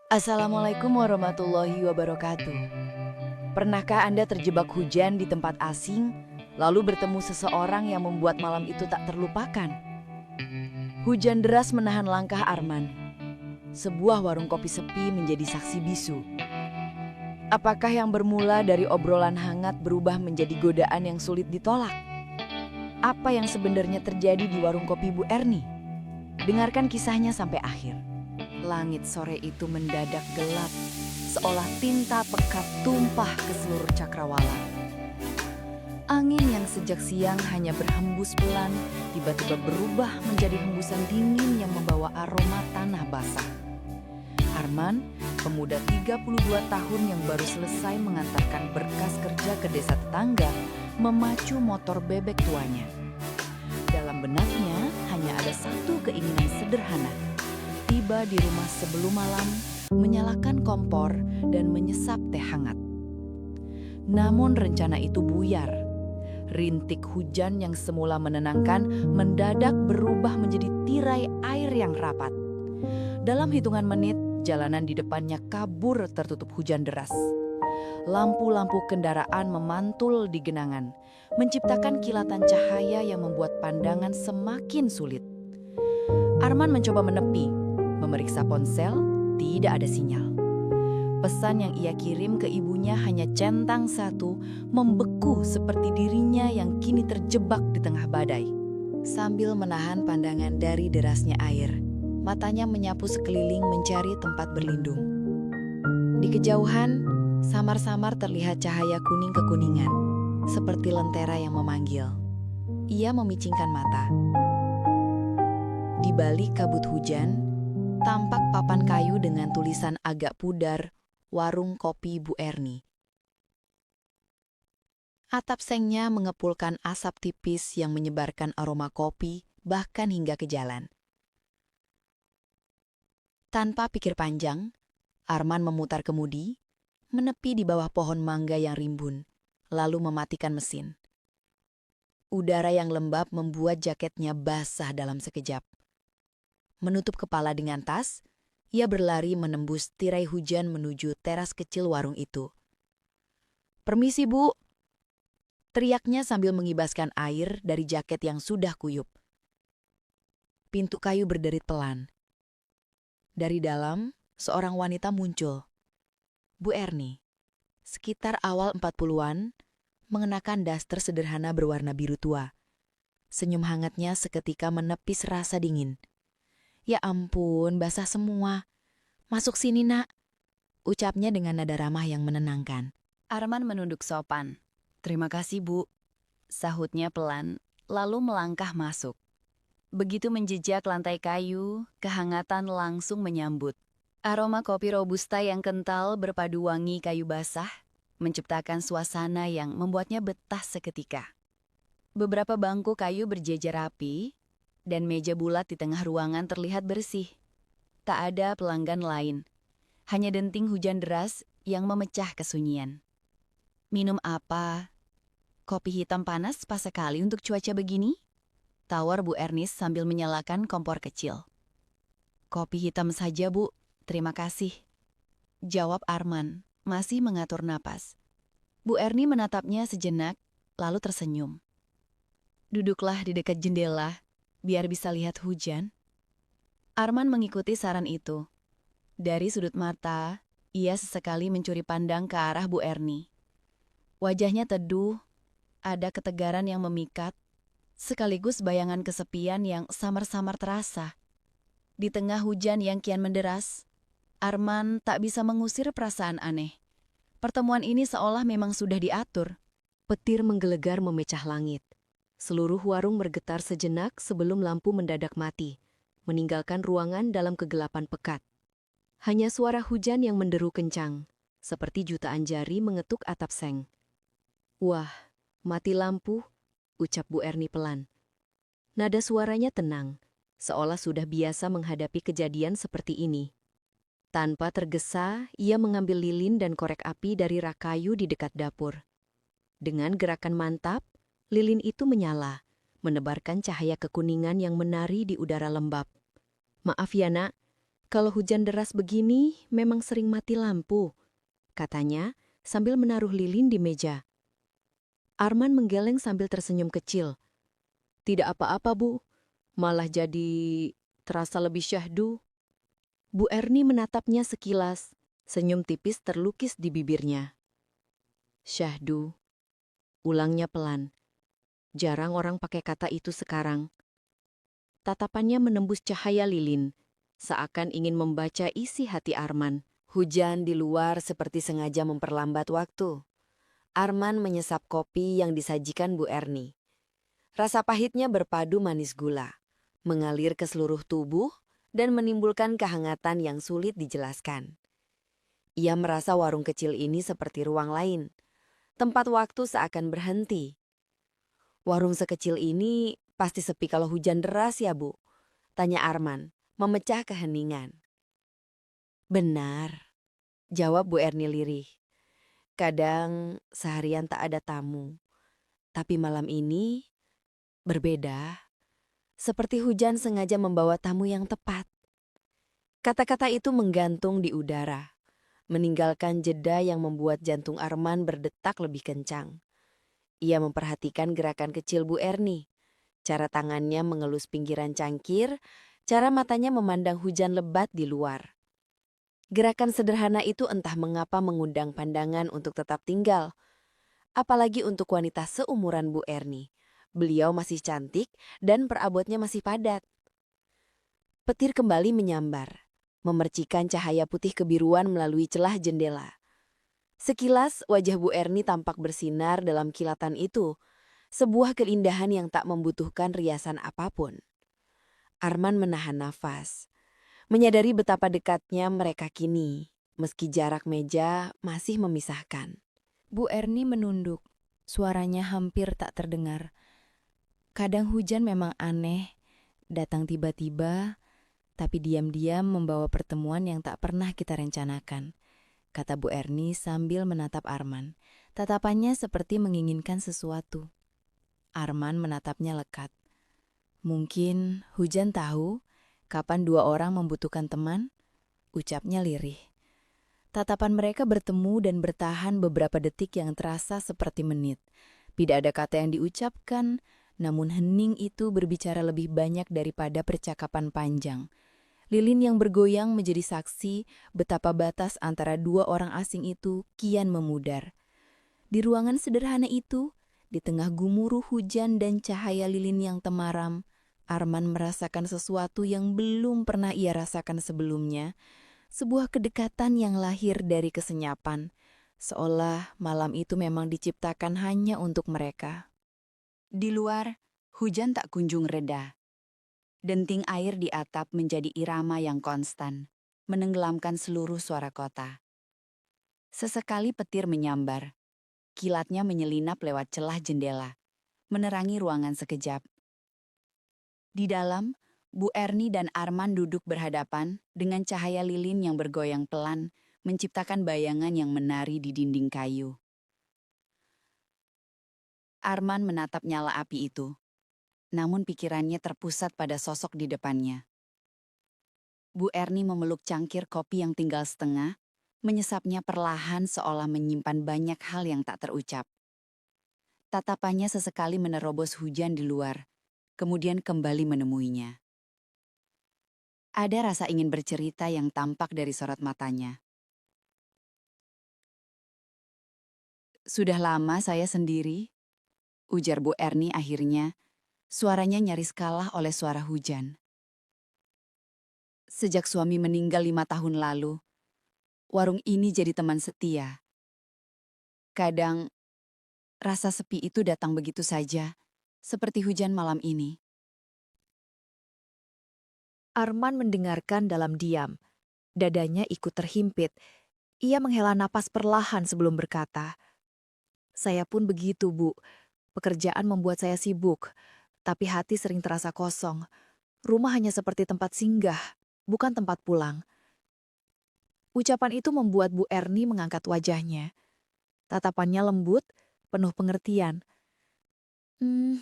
Assalamualaikum warahmatullahi wabarakatuh. Pernahkah Anda terjebak hujan di tempat asing, lalu bertemu seseorang yang membuat malam itu tak terlupakan? Hujan deras menahan langkah Arman. Sebuah warung kopi sepi menjadi saksi bisu. Apakah yang bermula dari obrolan hangat berubah menjadi godaan yang sulit ditolak? Apa yang sebenarnya terjadi di warung kopi Bu Erni? Dengarkan kisahnya sampai akhir. Langit sore itu mendadak gelap, seolah tinta pekat tumpah ke seluruh cakrawala. Angin yang sejak siang hanya berhembus pelan, tiba-tiba berubah menjadi hembusan dingin yang membawa aroma tanah basah. Arman, pemuda 32 tahun yang baru selesai mengantarkan berkas kerja ke desa tetangga, memacu motor bebek tuanya. Dalam benaknya hanya ada satu keinginan sederhana: tiba di rumah sebelum malam, menyalakan kompor, dan menyesap teh hangat. Namun rencana itu buyar. Rintik hujan yang semula menenangkan mendadak berubah menjadi tirai air yang rapat. Dalam hitungan menit, jalanan di depannya kabur tertutup hujan deras. Lampu-lampu kendaraan memantul di genangan, menciptakan kilatan cahaya yang membuat pandangan semakin sulit. Arman mencoba menepi, memeriksa ponsel, tidak ada sinyal. Pesan yang ia kirim ke ibunya hanya centang satu, membeku seperti dirinya yang kini terjebak di tengah badai. Sambil menahan pandangan dari derasnya air, matanya menyapu sekeliling mencari tempat berlindung. Di kejauhan, samar-samar terlihat cahaya kuning kekuningan, seperti lentera yang memanggil. Ia memicingkan mata. Di balik kabut hujan, tampak papan kayu dengan tulisan agak pudar, "Warung Kopi Bu Erni". Atap sengnya mengepulkan asap tipis yang menyebarkan aroma kopi bahkan hingga ke jalan. Tanpa pikir panjang, Arman memutar kemudi, menepi di bawah pohon mangga yang rimbun, lalu mematikan mesin. Udara yang lembab membuat jaketnya basah dalam sekejap. Menutup kepala dengan tas, ia berlari menembus tirai hujan menuju teras kecil warung itu. "Permisi, Bu!" teriaknya sambil mengibaskan air dari jaket yang sudah kuyup. Pintu kayu berderit pelan. Dari dalam, seorang wanita muncul. Bu Erni, sekitar awal 40-an, mengenakan daster sederhana berwarna biru tua. Senyum hangatnya seketika menepis rasa dingin. "Ya ampun, basah semua. Masuk sini, Nak," ucapnya dengan nada ramah yang menenangkan. Arman menunduk sopan. "Terima kasih, Bu," sahutnya pelan, lalu melangkah masuk. Begitu menjejak lantai kayu, kehangatan langsung menyambut. Aroma kopi robusta yang kental berpadu wangi kayu basah, menciptakan suasana yang membuatnya betah seketika. Beberapa bangku kayu berjejer rapi, dan meja bulat di tengah ruangan terlihat bersih. Tak ada pelanggan lain, hanya denting hujan deras yang memecah kesunyian. "Minum apa? Kopi hitam panas pas sekali untuk cuaca begini?" tawar Bu Ernis sambil menyalakan kompor kecil. "Kopi hitam saja, Bu. Terima kasih," jawab Arman, masih mengatur napas. Bu Erni menatapnya sejenak, lalu tersenyum. "Duduklah di dekat jendela, biar bisa lihat hujan." Arman mengikuti saran itu. Dari sudut mata, ia sesekali mencuri pandang ke arah Bu Erni. Wajahnya teduh, ada ketegaran yang memikat, sekaligus bayangan kesepian yang samar-samar terasa. Di tengah hujan yang kian menderas, Arman tak bisa mengusir perasaan aneh. Pertemuan ini seolah memang sudah diatur. Petir menggelegar memecah langit. Seluruh warung bergetar sejenak sebelum lampu mendadak mati, meninggalkan ruangan dalam kegelapan pekat. Hanya suara hujan yang menderu kencang, seperti jutaan jari mengetuk atap seng. "Wah, mati lampu," ucap Bu Erni pelan. Nada suaranya tenang, seolah sudah biasa menghadapi kejadian seperti ini. Tanpa tergesa, ia mengambil lilin dan korek api dari rak kayu di dekat dapur. Dengan gerakan mantap, lilin itu menyala, menebarkan cahaya kekuningan yang menari di udara lembab. "Maaf ya, Nak, Kalau hujan deras begini, memang sering mati lampu, katanya sambil menaruh lilin di meja. Arman menggeleng sambil tersenyum kecil. Tidak apa-apa, Bu. Malah jadi terasa lebih syahdu. Bu Erni menatapnya sekilas, senyum tipis terlukis di bibirnya. Syahdu, ulangnya pelan. Jarang orang pakai kata itu sekarang. Tatapannya menembus cahaya lilin, seakan ingin membaca isi hati Arman. Hujan di luar seperti sengaja memperlambat waktu. Arman menyesap kopi yang disajikan Bu Erni. Rasa pahitnya berpadu manis gula, mengalir ke seluruh tubuh dan menimbulkan kehangatan yang sulit dijelaskan. Ia merasa warung kecil ini seperti ruang lain. Tempat waktu seakan berhenti. Warung sekecil ini pasti sepi kalau hujan deras ya, Bu? Tanya Arman, memecah keheningan. Benar, jawab Bu Erni lirih. Kadang seharian tak ada tamu, tapi malam ini berbeda. Seperti hujan sengaja membawa tamu yang tepat. Kata-kata itu menggantung di udara, meninggalkan jeda yang membuat jantung Arman berdetak lebih kencang. Ia memperhatikan gerakan kecil Bu Erni, cara tangannya mengelus pinggiran cangkir, cara matanya memandang hujan lebat di luar. Gerakan sederhana itu entah mengapa mengundang pandangan untuk tetap tinggal. Apalagi untuk wanita seumuran Bu Erni. Beliau masih cantik dan perabotnya masih padat. Petir kembali menyambar, memercikan cahaya putih kebiruan melalui celah jendela. Sekilas wajah Bu Erni tampak bersinar dalam kilatan itu, sebuah keindahan yang tak membutuhkan riasan apapun. Arman menahan nafas, menyadari betapa dekatnya mereka kini, meski jarak meja masih memisahkan. Bu Erni menunduk, suaranya hampir tak terdengar. Kadang hujan memang aneh, datang tiba-tiba, tapi diam-diam membawa pertemuan yang tak pernah kita rencanakan, kata Bu Erni sambil menatap Arman. Tatapannya seperti menginginkan sesuatu. Arman menatapnya lekat. Mungkin hujan tahu kapan dua orang membutuhkan teman, ucapnya lirih. Tatapan mereka bertemu dan bertahan beberapa detik yang terasa seperti menit. Tidak ada kata yang diucapkan, namun hening itu berbicara lebih banyak daripada percakapan panjang. Lilin yang bergoyang menjadi saksi betapa batas antara dua orang asing itu kian memudar. Di ruangan sederhana itu, di tengah gumuruh hujan dan cahaya lilin yang temaram, Arman merasakan sesuatu yang belum pernah ia rasakan sebelumnya. Sebuah kedekatan yang lahir dari kesenyapan, seolah malam itu memang diciptakan hanya untuk mereka. Di luar, hujan tak kunjung reda. Denting air di atap menjadi irama yang konstan, menenggelamkan seluruh suara kota. Sesekali petir menyambar, kilatnya menyelinap lewat celah jendela, menerangi ruangan sekejap. Di dalam, Bu Erni dan Arman duduk berhadapan dengan cahaya lilin yang bergoyang pelan, menciptakan bayangan yang menari di dinding kayu. Arman menatap nyala api itu, namun pikirannya terpusat pada sosok di depannya. Bu Erni memeluk cangkir kopi yang tinggal setengah, menyesapnya perlahan seolah menyimpan banyak hal yang tak terucap. Tatapannya sesekali menerobos hujan di luar, kemudian kembali menemuinya. Ada rasa ingin bercerita yang tampak dari sorot matanya. Sudah lama saya sendiri, ujar Bu Erni akhirnya, suaranya nyaris kalah oleh suara hujan. Sejak suami meninggal 5 tahun lalu, warung ini jadi teman setia. Kadang, rasa sepi itu datang begitu saja, seperti hujan malam ini. Arman mendengarkan dalam diam. Dadanya ikut terhimpit. Ia menghela napas perlahan sebelum berkata, "Saya pun begitu, Bu. Pekerjaan membuat saya sibuk, tapi hati sering terasa kosong. Rumah hanya seperti tempat singgah, bukan tempat pulang." Ucapan itu membuat Bu Erni mengangkat wajahnya. Tatapannya lembut, penuh pengertian. Hmm,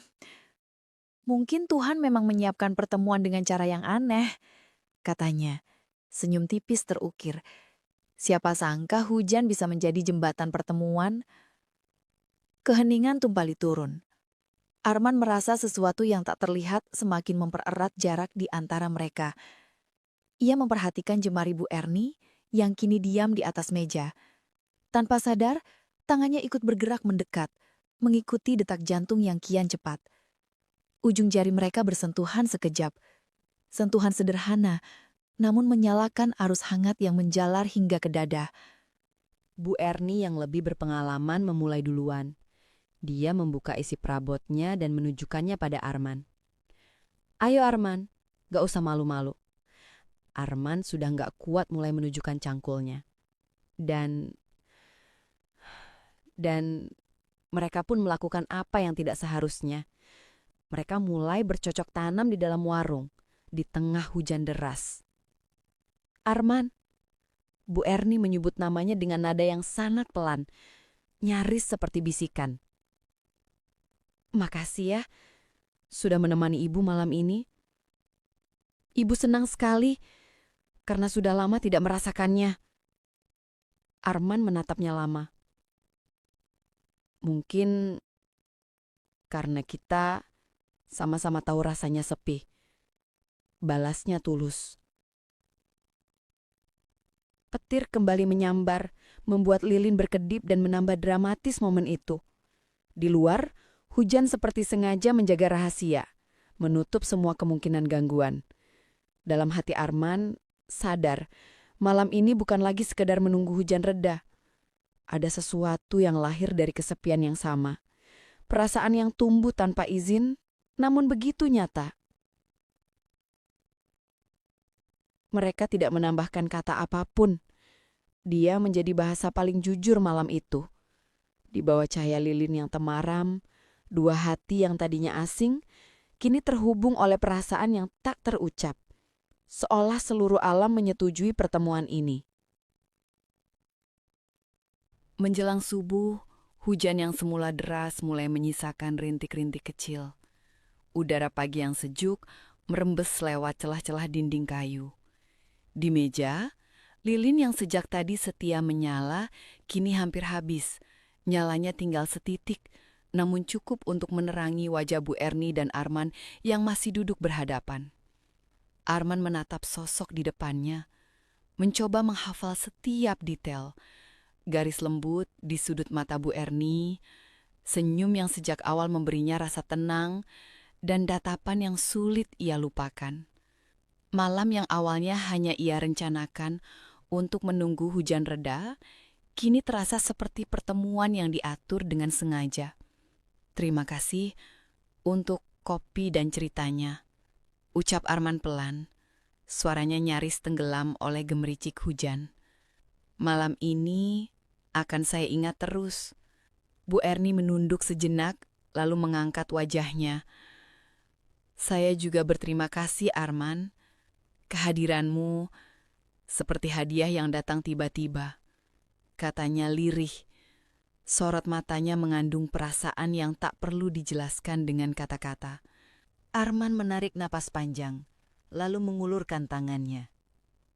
mungkin Tuhan memang menyiapkan pertemuan dengan cara yang aneh, katanya. Senyum tipis terukir. Siapa sangka hujan bisa menjadi jembatan pertemuan. Keheningan tumpali turun. Arman merasa sesuatu yang tak terlihat semakin mempererat jarak di antara mereka. Ia memperhatikan jemari Bu Erni yang kini diam di atas meja. Tanpa sadar, tangannya ikut bergerak mendekat, mengikuti detak jantung yang kian cepat. Ujung jari mereka bersentuhan sekejap. Sentuhan sederhana, namun menyalakan arus hangat yang menjalar hingga ke dada. Bu Erni yang lebih berpengalaman memulai duluan. Dia membuka isi perabotnya dan menunjukkannya pada Arman. Ayo Arman, gak usah malu-malu. Arman sudah gak kuat mulai menunjukkan cangkulnya. Dan mereka pun melakukan apa yang tidak seharusnya. Mereka mulai bercocok tanam di dalam warung, di tengah hujan deras. Arman, Bu Erni menyebut namanya dengan nada yang sangat pelan, nyaris seperti bisikan. Makasih ya, sudah menemani ibu malam ini. Ibu senang sekali, karena sudah lama tidak merasakannya. Arman menatapnya lama. Mungkin karena kita sama-sama tahu rasanya sepi. Balasnya tulus. Petir kembali menyambar, membuat lilin berkedip dan menambah dramatis momen itu. Di luar, hujan seperti sengaja menjaga rahasia, menutup semua kemungkinan gangguan. Dalam hati Arman, sadar, malam ini bukan lagi sekedar menunggu hujan reda. Ada sesuatu yang lahir dari kesepian yang sama. Perasaan yang tumbuh tanpa izin, namun begitu nyata. Mereka tidak menambahkan kata apapun. Dia menjadi bahasa paling jujur malam itu. Di bawah cahaya lilin yang temaram, dua hati yang tadinya asing, kini terhubung oleh perasaan yang tak terucap. Seolah seluruh alam menyetujui pertemuan ini. Menjelang subuh, hujan yang semula deras mulai menyisakan rintik-rintik kecil. Udara pagi yang sejuk merembes lewat celah-celah dinding kayu. Di meja, lilin yang sejak tadi setia menyala kini hampir habis. Nyalanya tinggal setitik, namun cukup untuk menerangi wajah Bu Erni dan Arman yang masih duduk berhadapan. Arman menatap sosok di depannya, mencoba menghafal setiap detail. Garis lembut di sudut mata Bu Erni, senyum yang sejak awal memberinya rasa tenang, dan tatapan yang sulit ia lupakan. Malam yang awalnya hanya ia rencanakan untuk menunggu hujan reda, kini terasa seperti pertemuan yang diatur dengan sengaja. Terima kasih untuk kopi dan ceritanya, ucap Arman pelan. Suaranya nyaris tenggelam oleh gemericik hujan. Malam ini akan saya ingat terus. Bu Erni menunduk sejenak, lalu mengangkat wajahnya. Saya juga berterima kasih Arman. Kehadiranmu seperti hadiah yang datang tiba-tiba. Katanya lirih. Sorot matanya mengandung perasaan yang tak perlu dijelaskan dengan kata-kata. Arman menarik napas panjang, lalu mengulurkan tangannya.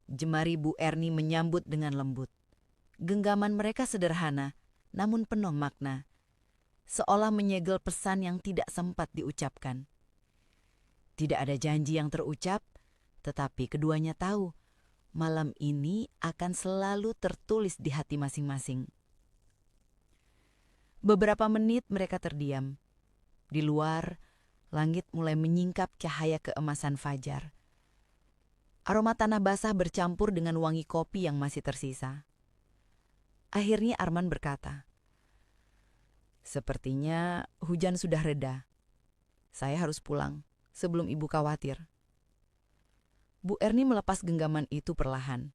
Jemari Bu Erni menyambut dengan lembut. Genggaman mereka sederhana, namun penuh makna. Seolah menyegel pesan yang tidak sempat diucapkan. Tidak ada janji yang terucap, tetapi keduanya tahu malam ini akan selalu tertulis di hati masing-masing. Beberapa menit mereka terdiam. Di luar, langit mulai menyingkap cahaya keemasan fajar. Aroma tanah basah bercampur dengan wangi kopi yang masih tersisa. Akhirnya Arman berkata, "Sepertinya hujan sudah reda. Saya harus pulang sebelum ibu khawatir." Bu Erni melepas genggaman itu perlahan.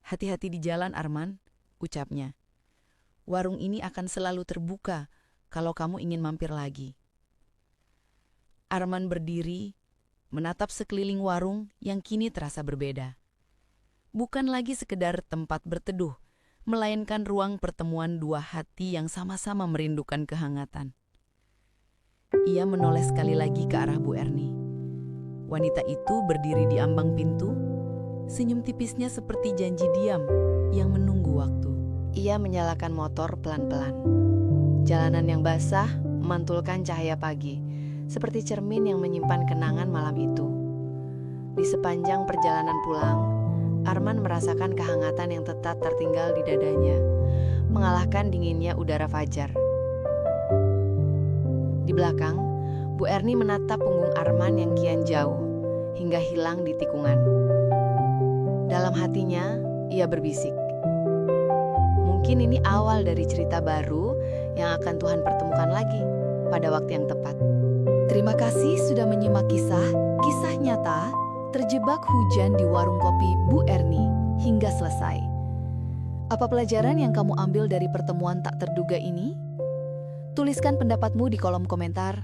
"Hati-hati di jalan, Arman," ucapnya. "Warung ini akan selalu terbuka kalau kamu ingin mampir lagi." Arman berdiri, menatap sekeliling warung yang kini terasa berbeda. Bukan lagi sekedar tempat berteduh, melainkan ruang pertemuan dua hati yang sama-sama merindukan kehangatan. Ia menoleh sekali lagi ke arah Bu Erni. Wanita itu berdiri di ambang pintu, Senyum tipisnya seperti janji diam yang menunggu waktu. Ia menyalakan motor pelan-pelan. Jalanan yang basah memantulkan cahaya pagi, seperti cermin yang menyimpan kenangan malam itu. Di sepanjang perjalanan pulang, Arman merasakan kehangatan yang tetap tertinggal di dadanya, mengalahkan dinginnya udara fajar. Di belakang, Bu Erni menatap punggung Arman yang kian jauh, hingga hilang di tikungan. Dalam hatinya, ia berbisik. Mungkin ini awal dari cerita baru yang akan Tuhan pertemukan lagi pada waktu yang tepat. Terima kasih sudah menyimak kisah nyata terjebak hujan di warung kopi Bu Erni hingga selesai. Apa pelajaran yang kamu ambil dari pertemuan tak terduga ini? Tuliskan pendapatmu di kolom komentar.